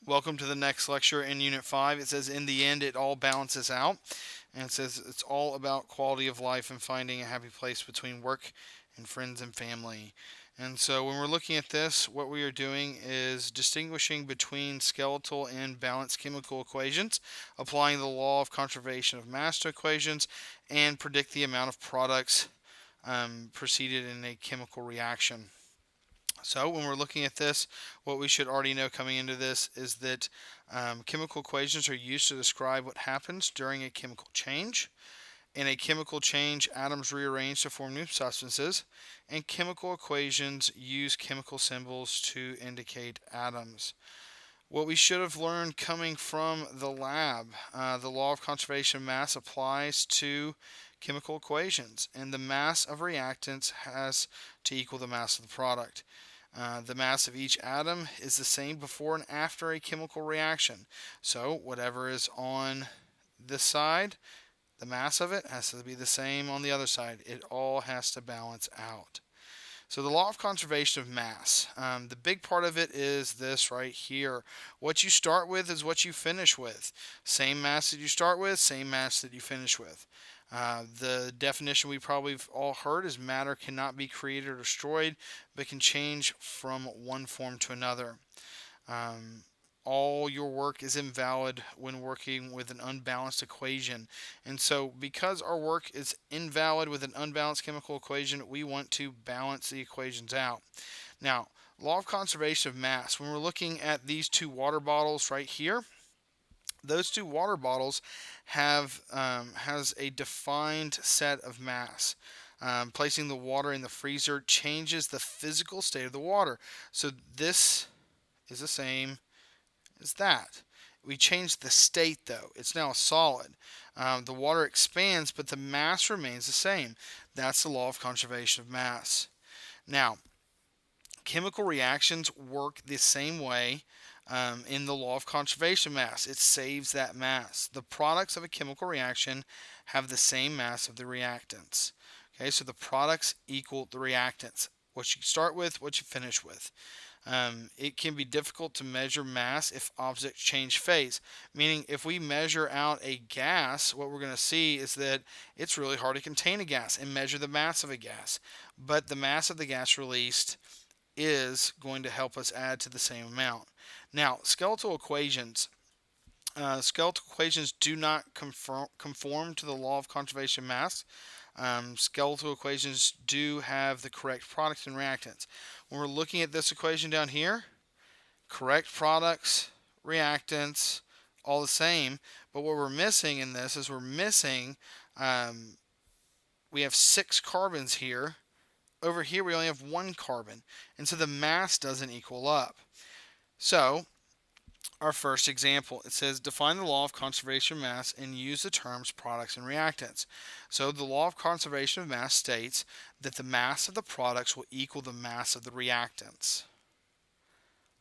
Welcome to the next lecture in Unit 5. It says, in the end, it all balances out. And it says it's all about quality of life and finding a happy place between work and friends and family. And so when we're looking at this, what we are doing is distinguishing between skeletal and balanced chemical equations, applying the law of conservation of mass to equations, and predict the amount of products preceded in a chemical reaction. So when we're looking at this, what we should already know coming into this is that chemical equations are used to describe what happens during a chemical change. In a chemical change, atoms rearrange to form new substances, and chemical equations use chemical symbols to indicate atoms. What we should have learned coming from the lab, the law of conservation of mass applies to chemical equations, and the mass of reactants has to equal the mass of the product. The mass of each atom is the same before and after a chemical reaction. So whatever is on this side, the mass of it has to be the same on the other side. It all has to balance out. So the law of conservation of mass, the big part of it is this right here. What you start with is what you finish with. Same mass that you start with, same mass that you finish with. The definition we probably have all heard is matter cannot be created or destroyed, but can change from one form to another. Um, all your work is invalid when working with an unbalanced equation. And so, because our work is invalid with an unbalanced chemical equation, we want to balance the equations out. Now, law of conservation of mass. When we're looking at these two water bottles right here, those two water bottles has a defined set of mass. Placing the water in the freezer changes the physical state of the water. So this is the same as that. We change the state though. It's now a solid. The water expands, but the mass remains the same. That's the law of conservation of mass. Now, chemical reactions work the same way in the law of conservation of mass. It saves that mass. The products of a chemical reaction have the same mass of the reactants. Okay, so the products equal the reactants. What you start with, what you finish with. It can be difficult to measure mass if objects change phase. Meaning, if we measure out a gas, what we're going to see is that it's really hard to contain a gas and measure the mass of a gas. But the mass of the gas released is going to help us add to the same amount. Now, skeletal equations do not conform to the law of conservation of mass. Skeletal equations do have the correct products and reactants. When we're looking at this equation down here, correct products, reactants, all the same. But what we're missing in this is we have 6 carbons here. Over here we only have 1 carbon. And so the mass doesn't equal up. So our first example, it says define the law of conservation of mass and use the terms products and reactants. So the law of conservation of mass states that the mass of the products will equal the mass of the reactants.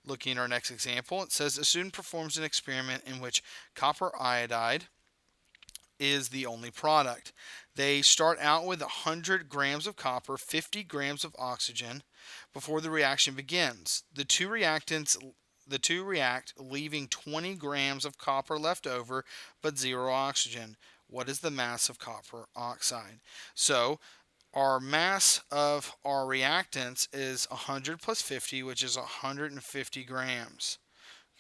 Looking at our next example, it says a student performs an experiment in which copper iodide is the only product. They start out with 100 grams of copper, 50 grams of oxygen before the reaction begins. The two react, leaving 20 grams of copper left over, but zero oxygen. What is the mass of copper oxide? So our mass of our reactants is 100 plus 50, which is 150 grams.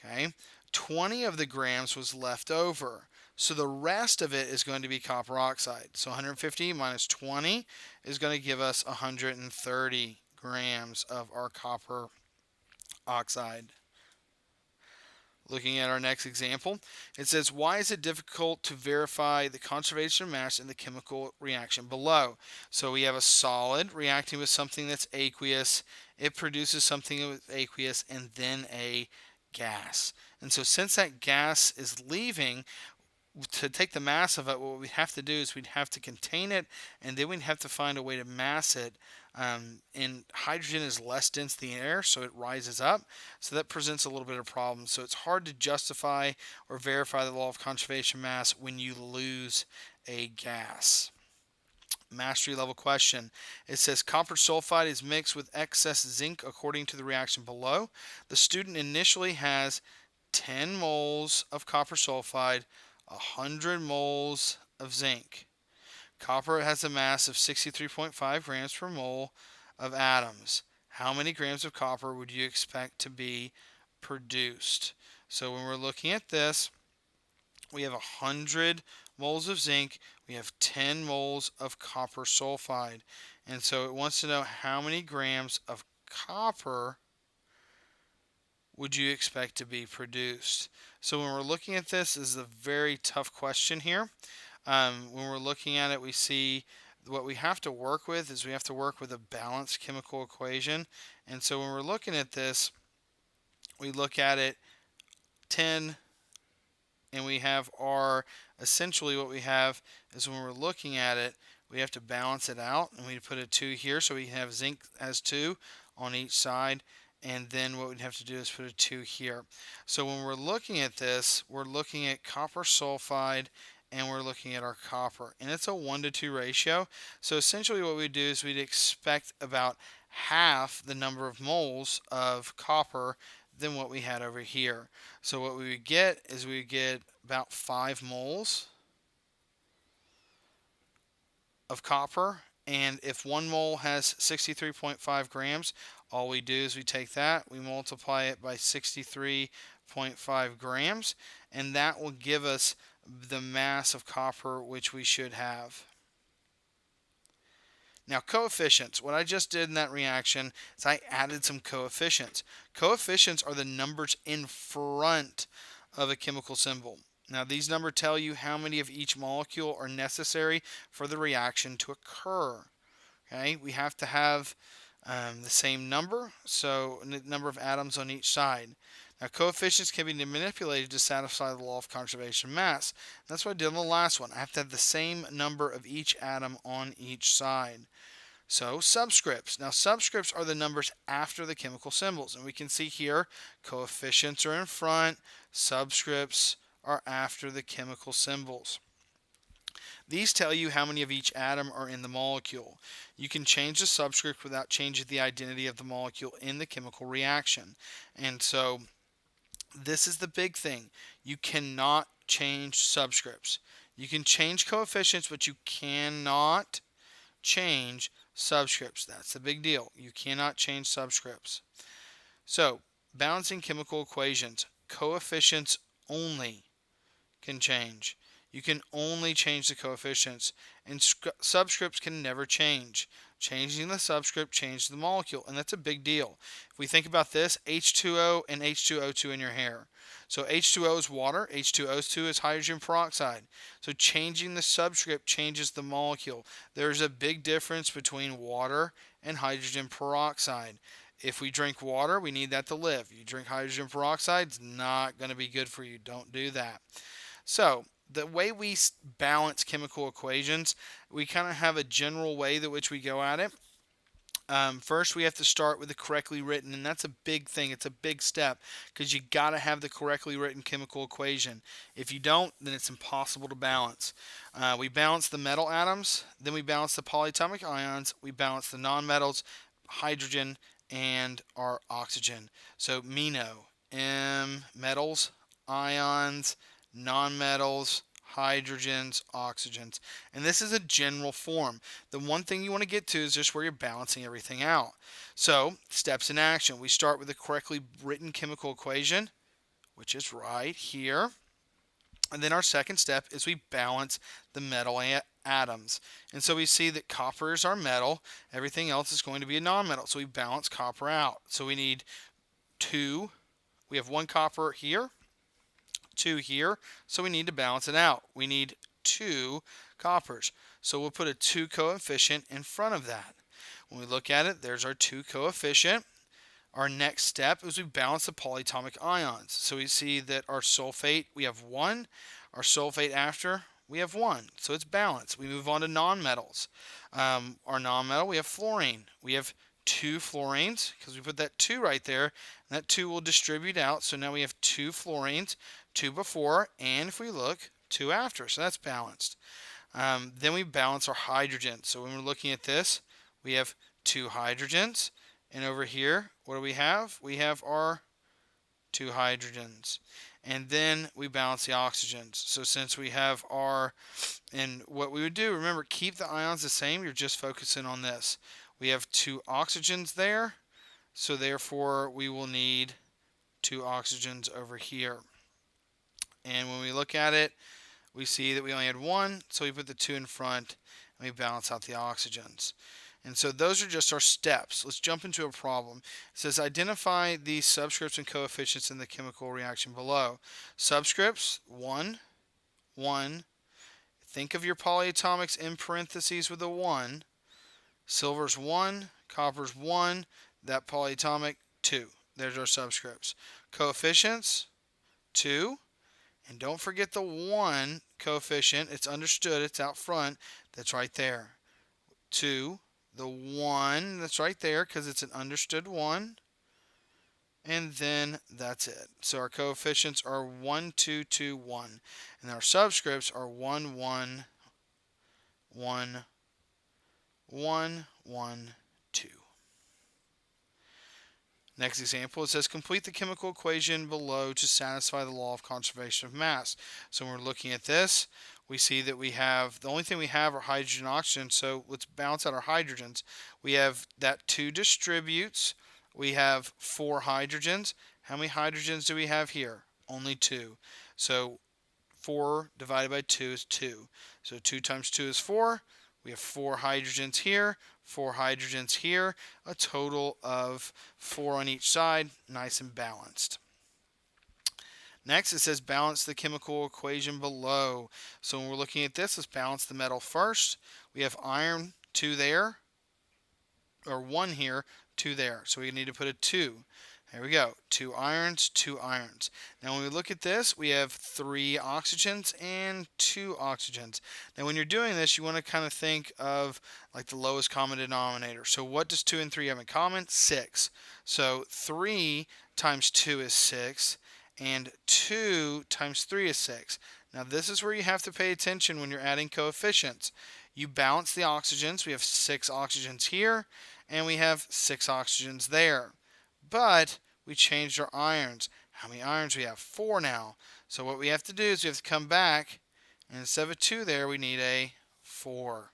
Okay, 20 of the grams was left over. So the rest of it is going to be copper oxide. So 150 minus 20 is going to give us 130 grams of our copper oxide. Looking at our next example, it says, why is it difficult to verify the conservation of mass in the chemical reaction below? So we have a solid reacting with something that's aqueous. It produces something that's aqueous and then a gas. And so since that gas is leaving, to take the mass of it, what we have to do is we'd have to contain it, and then we'd have to find a way to mass it. And hydrogen is less dense than the air, so it rises up. So that presents a little bit of a problem. So it's hard to justify or verify the law of conservation mass when you lose a gas. Mastery level question. It says copper sulfide is mixed with excess zinc according to the reaction below. The student initially has 10 moles of copper sulfide, 100 moles of zinc. Copper has a mass of 63.5 grams per mole of atoms. How many grams of copper would you expect to be produced? So when we're looking at this, we have 100 moles of zinc, we have 10 moles of copper sulfide. And so it wants to know how many grams of copper would you expect to be produced? So when we're looking at this is a very tough question here. When we're looking at it, we see what we have to work with is we have to work with a balanced chemical equation. And so when we're looking at this, we look at it 10, and we have our, essentially what we have is when we're looking at it, we have to balance it out, and we put a 2 here, so we have zinc as 2 on each side, and then what we'd have to do is put a 2 here. So when we're looking at this, we're looking at copper sulfide, and we're looking at our copper, and it's a 1-to-2 ratio. So essentially what we do is we'd expect about half the number of moles of copper than what we had over here. So what we would get is we would get about 5 moles of copper, and if 1 mole has 63.5 grams, all we do is we take that, we multiply it by 63.5 grams, and that will give us the mass of copper which we should have. Now, coefficients. What I just did in that reaction is I added some coefficients. Coefficients are the numbers in front of a chemical symbol. Now, these numbers tell you how many of each molecule are necessary for the reaction to occur. Okay, we have to have the same number, so the number of atoms on each side. Now, coefficients can be manipulated to satisfy the law of conservation of mass. That's what I did on the last one. I have to have the same number of each atom on each side. So, subscripts. Now, subscripts are the numbers after the chemical symbols. And we can see here, coefficients are in front, subscripts are after the chemical symbols. These tell you how many of each atom are in the molecule. You can change the subscript without changing the identity of the molecule in the chemical reaction. And so, this is the big thing. You cannot change subscripts. You can change coefficients, but you cannot change subscripts. That's the big deal. You cannot change subscripts. So, balancing chemical equations, coefficients only can change. You can only change the coefficients, and subscripts can never change. Changing the subscript changes the molecule, and that's a big deal. If we think about this, H2O and H2O2 in your hair. So H2O is water, H2O2 is hydrogen peroxide. So changing the subscript changes the molecule. There's a big difference between water and hydrogen peroxide. If we drink water, we need that to live. You drink hydrogen peroxide, it's not going to be good for you. Don't do that. So, the way we balance chemical equations, we kind of have a general way that which we go at it. First, we have to start with the correctly written, and that's a big thing. It's a big step because you got to have the correctly written chemical equation. If you don't, then it's impossible to balance. We balance the metal atoms, then we balance the polyatomic ions, we balance the nonmetals, hydrogen, and our oxygen. So, MENO, M, metals, ions, nonmetals, hydrogens, oxygens. And this is a general form. The one thing you want to get to is just where you're balancing everything out. So, steps in action. We start with the correctly written chemical equation, which is right here. And then our second step is we balance the metal atoms. And so we see that copper is our metal. Everything else is going to be a nonmetal. So we balance copper out. So we need 2. We have 1 copper here, 2 here, so we need to balance it out. We need 2 coppers. So we'll put a 2 coefficient in front of that. When we look at it, there's our 2 coefficient. Our next step is we balance the polyatomic ions. So we see that our sulfate, we have 1. Our sulfate after, we have 1. So it's balanced. We move on to nonmetals. Our nonmetal, we have fluorine. We have 2 fluorines because we put that 2 right there. And that 2 will distribute out. So now we have 2 fluorines, 2 before, and if we look, 2 after. So that's balanced. Then we balance our hydrogen. So when we're looking at this, we have 2 hydrogens. And over here, what do we have? We have our 2 hydrogens. and then we balance the oxygens. So since we have our, and what we would do, remember, keep the ions the same. You're just focusing on this. We have 2 oxygens there, so therefore we will need 2 oxygens over here. And when we look at it, we see that we only had 1, so we put the 2 in front and we balance out the oxygens. And so those are just our steps. Let's jump into a problem. It says identify the subscripts and coefficients in the chemical reaction below. Subscripts, 1, 1. Think of your polyatomics in parentheses with a 1. Silver's 1, copper's 1, that polyatomic 2. There's our subscripts. Coefficients, 2. And don't forget the 1 coefficient. It's understood. It's out front. That's right there. 2. The 1 that's right there because it's an understood 1. And then that's it. So our coefficients are 1, 2, 2, 1. And our subscripts are 1, 1, 1, 1, 1, 2. Next example, it says complete the chemical equation below to satisfy the law of conservation of mass. So when we're looking at this, we see that we have, the only thing we have are hydrogen and oxygen, so let's balance out our hydrogens. We have that 2 distributes. We have 4 hydrogens. How many hydrogens do we have here? Only 2. So 4 divided by 2 is 2. So 2 times 2 is 4. We have 4 hydrogens here, 4 hydrogens here, a total of 4 on each side, nice and balanced. Next, it says balance the chemical equation below. So when we're looking at this, let's balance the metal first. We have iron, 2 there, or 1 here, 2 there. So we need to put a 2. There we go. 2 irons, 2 irons. Now when we look at this, we have 3 oxygens and 2 oxygens. Now when you're doing this, you want to kind of think of like the lowest common denominator. So what does 2 and 3 have in common? 6. So 3 times 2 is 6, and 2 times 3 is 6. Now this is where you have to pay attention when you're adding coefficients. You balance the oxygens. We have 6 oxygens here, and we have 6 oxygens there. But we changed our irons. How many irons we have? 4 now. So what we have to do is we have to come back, and instead of a 2 there, we need a 4.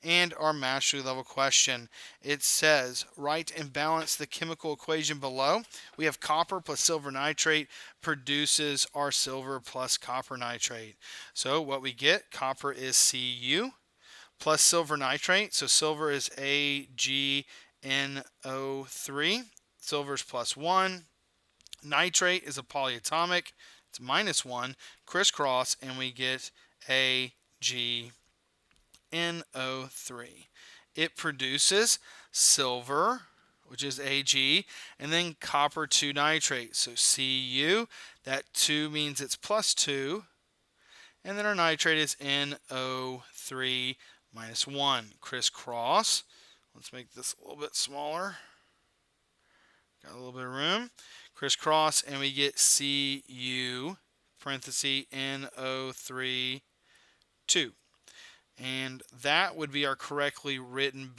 And our mastery level question, it says write and balance the chemical equation below. We have copper plus silver nitrate produces our silver plus copper nitrate. So what we get, copper is Cu plus silver nitrate. So silver is AgNO3. Silver is plus 1. Nitrate is a polyatomic. It's minus 1. Crisscross, and we get AgNO3. It produces silver, which is Ag, and then copper 2 nitrate. So Cu, that 2 means it's plus 2. And then our nitrate is NO3 minus 1. Crisscross. Let's make this a little bit smaller. Got a little bit of room. Crisscross, and we get Cu, parenthesis, NO3, 2. And that would be our correctly written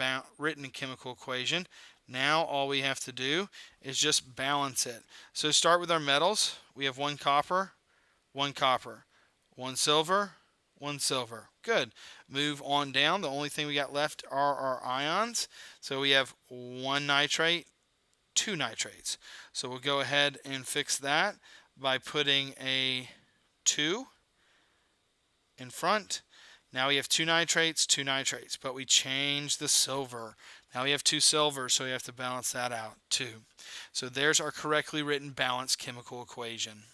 chemical equation. Now all we have to do is just balance it. So start with our metals. We have 1 copper, 1 copper, 1 silver, 1 silver. Good. Move on down. The only thing we got left are our ions. So we have 1 nitrate, 2 nitrates. So we'll go ahead and fix that by putting a 2 in front. Now we have 2 nitrates, 2 nitrates, but we changed the silver. Now we have 2 silvers, so we have to balance that out too. So there's our correctly written balanced chemical equation.